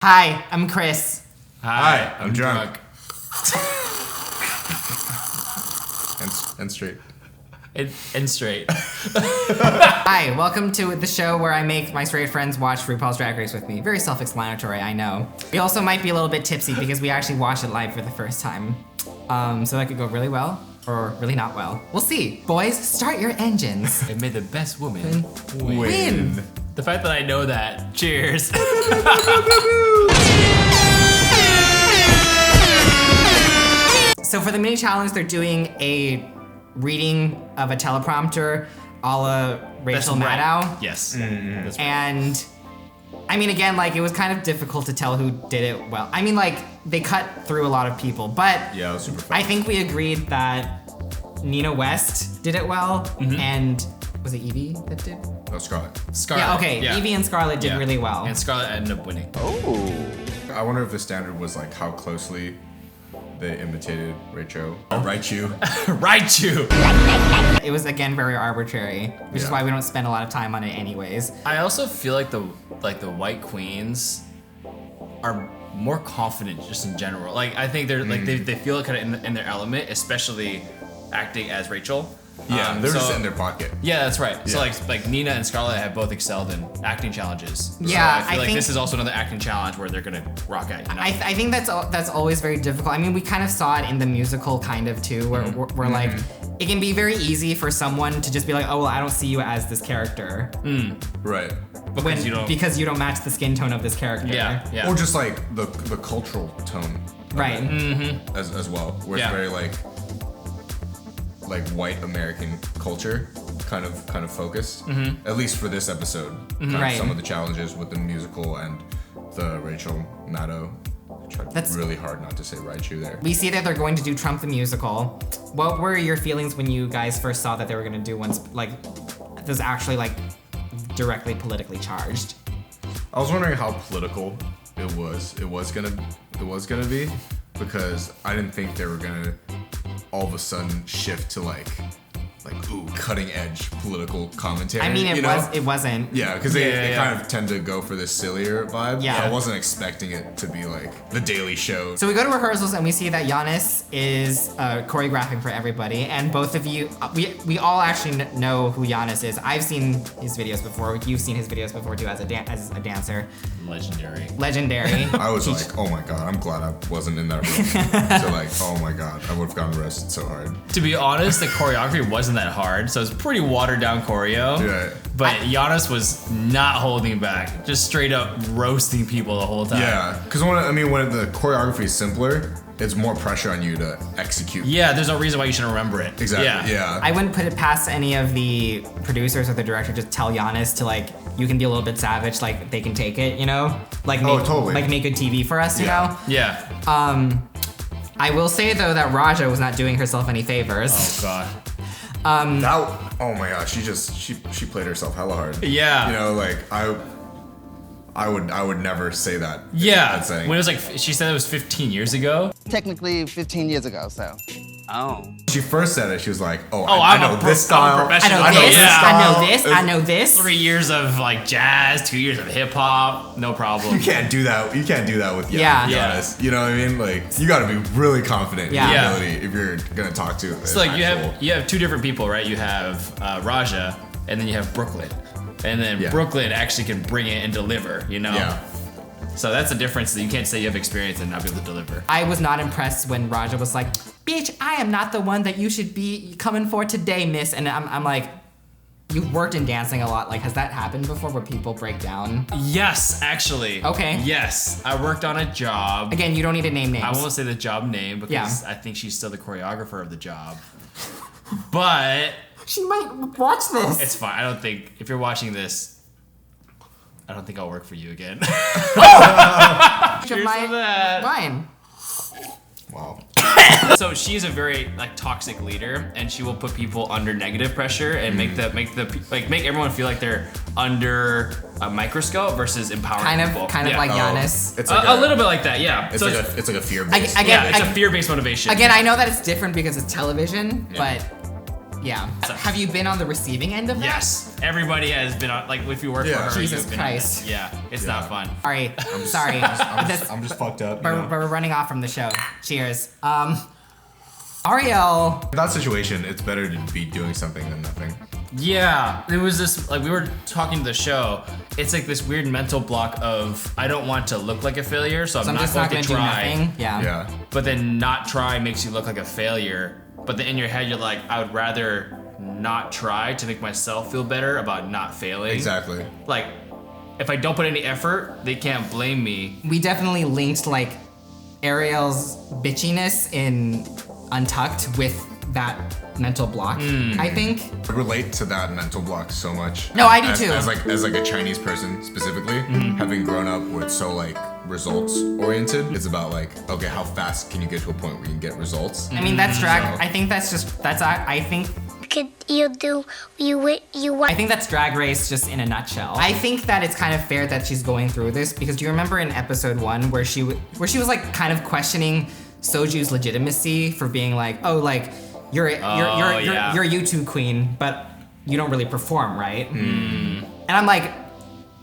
Hi, I'm Chris. Hi, I'm drunk. and straight. And straight. Hi, welcome to the show where I make my straight friends watch RuPaul's Drag Race with me. Very self-explanatory, I know. We also might be a little bit tipsy because we actually watched it live for the first time. So that could go really well or really not well. We'll see. Boys, start your engines. It made the best woman Win. The fact that I know that. Cheers. So for the mini challenge, they're doing a reading of a teleprompter a la Rachel Maddow. Yes. That's right. And I mean, again, like it was kind of difficult to tell who did it well. I mean, like they cut through a lot of people, but Yeah, it was super fun. I think we agreed that Nina West did it well, and was it Evie that did? Oh, Scarlet. Scarlet. Yeah, okay. Evie and Scarlet did really well. And Scarlet ended up winning. I wonder if the standard was like how closely they imitated Rachel. Raichu. Raichu. It was again very arbitrary, which is why we don't spend a lot of time on it anyways. I also feel like the white queens are more confident just in general. Like I think they're like they feel kind of in their element, especially acting as Rachel. Yeah, they're just in their pocket. Yeah, that's right. Yeah. So like Nina and Scarlett have both excelled in acting challenges. Yeah, so I feel like think this is also another acting challenge where they're gonna rock out. You know? I think that's always very difficult. I mean, we kind of saw it in the musical kind of too, where we're like, it can be very easy for someone to just be like, oh well, I don't see you as this character, Right. because you don't match the skin tone of this character. Yeah. Or just like the cultural tone. of Right. it as well. Where it's very like white American culture kind of focused. At least for this episode. Kind of Right. some of the challenges with the musical and the Rachel Maddow. I tried really hard not to say Raichu there. We see that they're going to do Trump the musical. What were your feelings when you guys first saw that they were going to do one like this was actually like directly politically charged? I was wondering how political it was gonna be, because I didn't think they were gonna all of a sudden shift to like cutting edge political commentary. I mean, it wasn't. Yeah, because they kind of tend to go for this sillier vibe. Yeah. So I wasn't expecting it to be like The Daily Show. So we go to rehearsals and we see that Yanis is choreographing for everybody, and both of you, we all actually know who Yanis is. I've seen his videos before. You've seen his videos before too as a dancer. Legendary. I was like, oh my god, I'm glad I wasn't in that room. So like, oh my god, I would have gotten roasted so hard. To be honest, the choreography wasn't that hard, so it's pretty watered down choreo. Yeah. But Yanis was not holding back, just straight up roasting people the whole time. Yeah, because when the choreography is simpler, it's more pressure on you to execute. Yeah, there's no reason why you shouldn't remember it. Exactly. Yeah. I wouldn't put it past any of the producers or the director just tell Yanis to like, you can be a little bit savage, like they can take it, you know? Like totally. Like make good TV for us, you know? Yeah. I will say though that Raja was not doing herself any favors. Oh god. Oh my gosh, she played herself hella hard. Yeah. You know, like I would never say that. Yeah. That saying. When it was like, she said it was 15 years ago. Technically 15 years ago, so. Oh. She first said it, she was like, I know I'm this a style. professional. I know this, Yeah. I know this. 3 years of like jazz, 2 years of hip hop, no problem. You can't do that. You can't do that with Giannis. Yeah. You know what I mean? Like, you got to be really confident in your Yeah. ability if you're gonna talk to. So like you have two different people, right? You have Raja, and then you have Brooklyn, and then Brooklyn actually can bring it and deliver. You know. Yeah. So that's the difference. That you can't say you have experience and not be able to deliver. I was not impressed when Raja was like, bitch, I am not the one that you should be coming for today, miss. And I'm like, you've worked in dancing a lot. Like, has that happened before where people break down? Yes, actually. Okay. Yes, I worked on a job. Again, you don't need to name names. I won't say the job name because I think she's still the choreographer of the job. But She might watch this. it's fine. I don't think if you're watching this, I don't think I'll work for you again. Cheers to that. Wine. Wow. So she's a very like toxic leader, and she will put people under negative pressure and make everyone feel like they're under a microscope versus empowering people. Kind of like Yanis. It's like a little bit like that, yeah. It's like a fear based. Again, it's a fear-based motivation. Again, I know that it's different because it's television, but Yeah. So- Have you been on the receiving end of that? Yes, everybody has been on. Like if you work for her, Jesus you've been on Christ. this. Yeah, it's Yeah. not fun. All right. Sorry. I'm just fucked up. But we're running off from the show. Cheers. Ariel. In that situation, it's better to be doing something than nothing. Yeah, it was this, like we were talking to the show, it's like this weird mental block of, I don't want to look like a failure, so I'm just not not going to gonna try. do nothing. Yeah. Yeah. But then not try makes you look like a failure. But then in your head, you're like, I would rather not try to make myself feel better about not failing. Exactly. Like, if I don't put any effort, they can't blame me. We definitely linked like Ariel's bitchiness in Untucked with that mental block, I think. I relate to that mental block so much. No, I do as, too. As like a Chinese person specifically, having grown up with so like results oriented, it's about like, okay, how fast can you get to a point where you can get results? I mean, that's drag. So- I think that's just, I think Could you do you I think that's Drag Race just in a nutshell. I think that it's kind of fair that she's going through this because do you remember in episode 1 where she was like kind of questioning Soju's legitimacy for being like, oh, like you're a YouTube queen, but you don't really perform, right? And I'm like,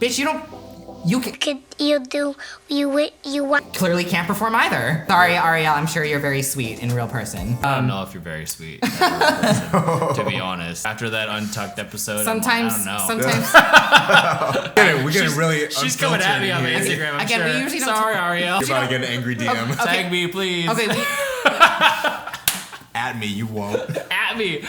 bitch, you could you do you want clearly can't perform either. Sorry, Ariel, I'm sure you're very sweet in real person. I don't know if you're very sweet, to be honest. After that Untucked episode, Sometimes, I don't know. sometimes. We're getting really She's coming at me on unfiltered here. Instagram, I'm Again, we sure. usually don't Sorry, talk- Ariel. You're about to get an angry DM. Okay. Tag me, please. Okay, At me, you won't. At me.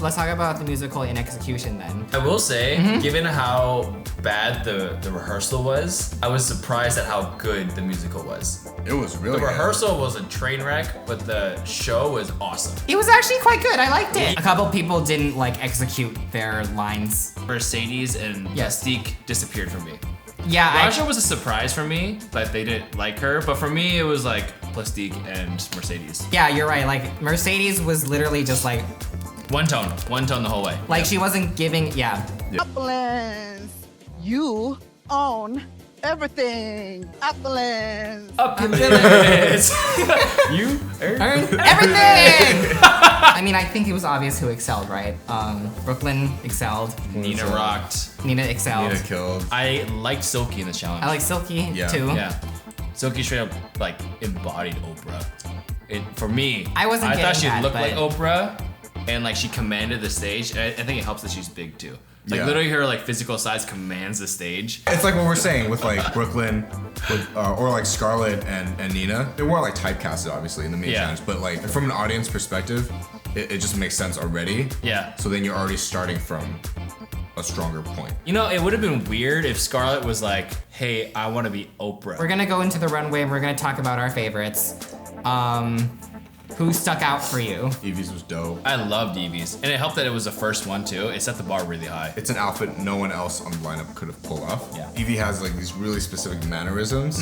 let's talk about the musical in execution then. I will say, given how bad the rehearsal was, I was surprised at how good the musical was. It was really The good. rehearsal was a train wreck, but the show was awesome. It was actually quite good. I liked it. A couple people didn't like execute their lines. Mercedes and Yes. Plastique disappeared from me. Yeah, Raja was a surprise for me that they didn't like her, but for me it was like Plastique and Mercedes. yeah, you're right. Like Mercedes was literally just like One tone the whole way. she wasn't giving. Yeah, Uplands, you own everything. Uplands. You earned everything. I mean, I think it was obvious who excelled, right? Brooklyn excelled. Nina rocked. Nina excelled. Nina killed. I liked Silky in the challenge. I like Silky Yeah. too. Yeah. Silky straight up like embodied Oprah. For me, I wasn't I thought getting she that, looked but- like Oprah, and like she commanded the stage. And I think it helps that she's big too. Like Yeah. literally her like physical size commands the stage. It's like what we're saying with like Brooklyn, or like Scarlet and Nina. They weren't like typecasted obviously in the main Yeah. challenge, but like from an audience perspective, it just makes sense already. Yeah. So then you're already starting from a stronger point. You know, it would have been weird if Scarlett was like, "Hey, I want to be Oprah." We're gonna go into the runway and we're gonna talk about our favorites. Who stuck out for you? Evie's was dope. I loved Evie's, and it helped that it was the first one too. It set the bar really high. It's an outfit no one else on the lineup could have pulled off. Yeah. Evie has like these really specific mannerisms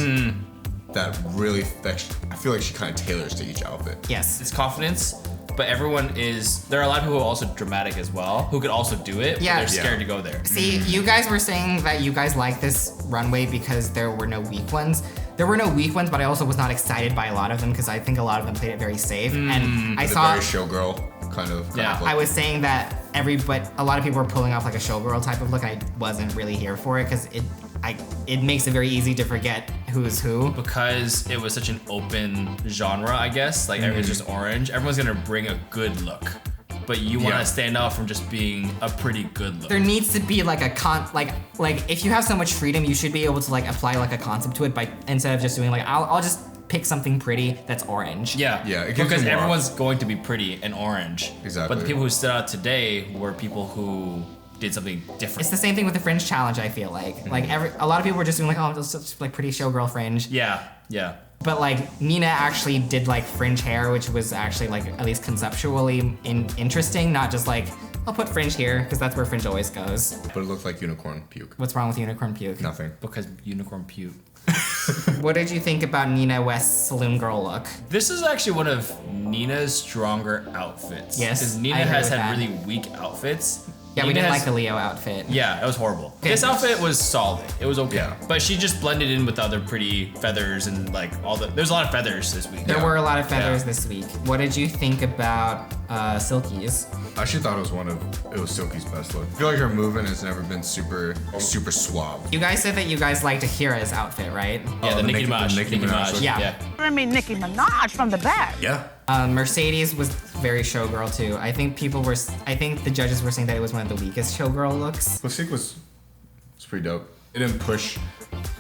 that really, I feel like she kind of tailors to each outfit. Yes. It's confidence, but everyone is. There are a lot of people who are also dramatic as well, who could also do it. Yeah. But they're scared to go there. See, you guys were saying that you guys like this runway because there were no weak ones. There were no weak ones, but I also was not excited by a lot of them because I think a lot of them played it very safe. And I The saw, very showgirl kind of Yeah. look. I was saying that a lot of people were pulling off like a showgirl type of look. I wasn't really here for it because it makes it very easy to forget who's who. Because it was such an open genre, I guess. Like it's just orange. Everyone's gonna bring a good look, but you want to Yeah. stand out from just being a pretty good look. There needs to be like a like if you have so much freedom, you should be able to like apply like a concept to it by instead of just doing like I'll just pick something pretty that's orange. Yeah, Yeah, it gives because you more everyone's going to be pretty and orange. Exactly. But the people who stood out today were people who did something different. It's the same thing with the fringe challenge. I feel like a lot of people were just doing like it's just like pretty showgirl fringe. Yeah. But like Nina actually did like fringe hair, which was actually like at least conceptually interesting, not just like I'll put fringe here because that's where fringe always goes. But it looked like unicorn puke. What's wrong with unicorn puke? Nothing. Because unicorn puke. What did you think about Nina West's saloon girl look? This is actually one of Nina's stronger outfits. Yes, Because I Nina agree has with had that. really weak outfits. Yeah, we Iman didn't has- like the Leo outfit. Yeah, it was horrible. Okay. This outfit was solid. It was okay. Yeah. But she just blended in with the other pretty feathers and like there's a lot of feathers this week. There were a lot of feathers Yeah. this week. What did you think about Silky's? I actually thought it was Silky's best look. I feel like her movement has never been super suave. You guys said that you guys liked Akira's outfit, right? Yeah, the Nicki Minaj. Nicki Nicki Minaj Minaj. look. Yeah. Yeah. I mean, Nicki Minaj from the back. Yeah. Mercedes was very showgirl too. I think the judges were saying that it was one of the weakest showgirl looks. Plastique was pretty dope. It didn't push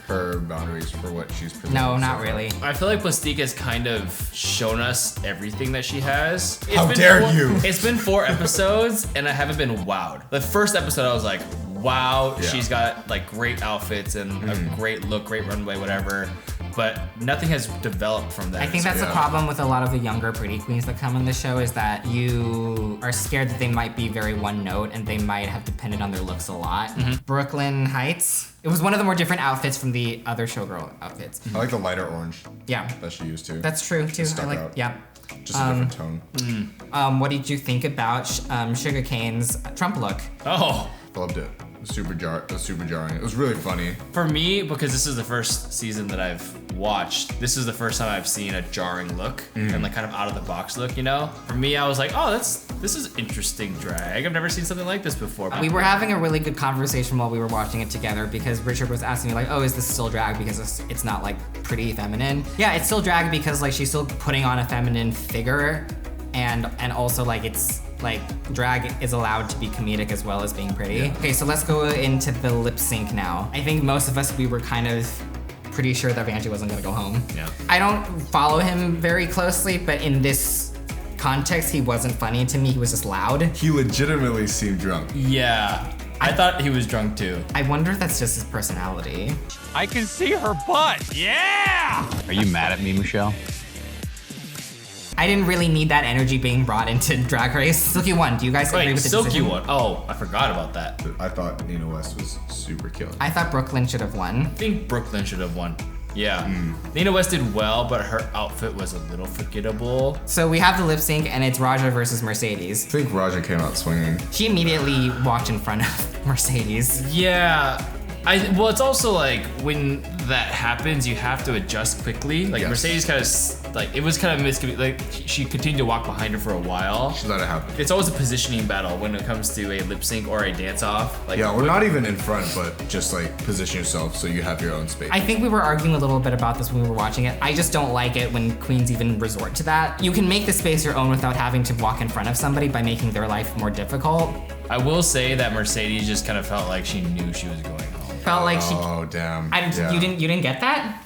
her boundaries for what she's presenting. No, so not far. really. I feel like Plastique has kind of shown us everything that she has. How dare you. It's been 4 episodes and I haven't been wowed. The first episode I was like, wow, Yeah. she's got like great outfits and a great look, great runway, whatever. But nothing has developed from that. I think that's the Yeah. problem with a lot of the younger pretty queens that come on the show is that you are scared that they might be very one note and they might have depended on their looks a lot. Brooklyn Hytes. It was one of the more different outfits from the other showgirl outfits. I like the lighter orange Yeah, that she used too. that's true too. I stuck like, out. yeah. Just a different tone. What did you think about Sugarcane's Trump look? Oh, Loved it. It was super jarring. It was really funny. for me, because this is the first season that I've watched, this is the first time I've seen a jarring look and like kind of out of the box look, you know? For me, I was like, oh, this is interesting drag. I've never seen something like this before. We were having a really good conversation while we were watching it together because Richard was asking me like, oh, is this still drag because it's not like pretty feminine? Yeah, it's still drag because like she's still putting on a feminine figure and also like it's like drag is allowed to be comedic as well as being pretty. Yeah. Okay, so let's go into the lip sync now. I think most of us, we were kind of pretty sure that Vanjie wasn't gonna go home. Yeah. I don't follow him very closely, but in this context, he wasn't funny to me. He was just loud. He legitimately seemed drunk. Yeah. I thought he was drunk too. I wonder if that's just his personality. I can see her butt. Yeah! Are you mad at me, Michelle? I didn't really need that energy being brought into Drag Race. Silky won. Do you guys agree Wait, with the Silky decision? won. Oh, I forgot about that. I thought Nina West was super killing. I thought Brooklyn should have won. I think Brooklyn should have won. Yeah. Nina West did well, but her outfit was a little forgettable. So we have the lip sync and it's Raja versus Mercedes. I think Raja came out swinging. She immediately walked in front of Mercedes. Yeah. Well, it's also like when that happens, you have to adjust quickly. Like Yes. Mercedes kind of like it was kind of like she continued to walk behind her for a while. She let it happen. It's always a positioning battle when it comes to a lip sync or a dance off. Like Yeah, we're not even in front, but just like position yourself so you have your own space. I think we were arguing a little bit about this when we were watching it. I just don't like it when queens even resort to that. You can make the space your own without having to walk in front of somebody by making their life more difficult. I will say that Mercedes just kind of felt like she knew she was going home. Felt like she. Oh damn. You didn't get that?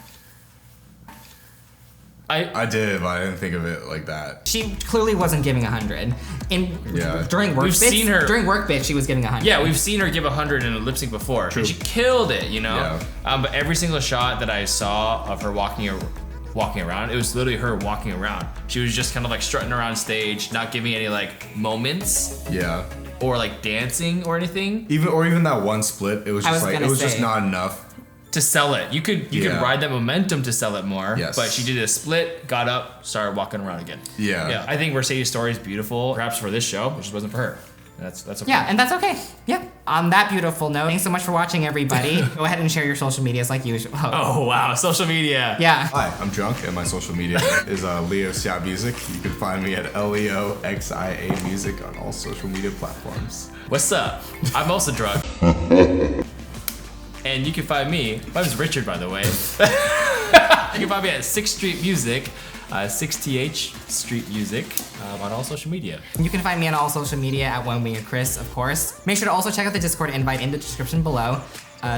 I did, but I didn't think of it like that. She clearly wasn't giving 100. Yeah. During work We've bits, seen her- during work bits, she was giving 100. Yeah, we've seen her give 100 in a lip sync before, and she killed it, you know. Yeah. But every single shot that I saw of her walking around, it was literally her walking around. She was just kind of like strutting around stage, not giving any like moments Yeah. or like dancing or anything Even that one split, it was I just was like gonna it was just say. not enough. to sell it. You could Yeah. ride that momentum to sell it more. Yes. But she did a split, got up, started walking around again. Yeah. Yeah. I think Mercedes' story is beautiful, perhaps for this show, which wasn't for her. That's okay. Yeah, and that's okay. Yeah. On that beautiful note, thanks so much for watching, everybody. Go ahead and share your social medias like usual. Oh wow, social media. Yeah. Hi, I'm drunk, and my social media is Leo Xia Music. You can find me at LEOXIA Music on all social media platforms. What's up? I'm also drunk. And you can find me. My name's Richard, by the way. You can find me at 6th Street Music, 6TH Street Music, on all social media. You can find me on all social media at OneWingedChris, of course. Make sure to also check out the Discord invite in the description below,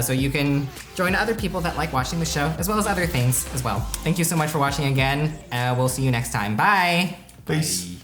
so you can join other people that like watching the show, as well as other things as well. Thank you so much for watching again. We'll see you next time. Bye. Peace.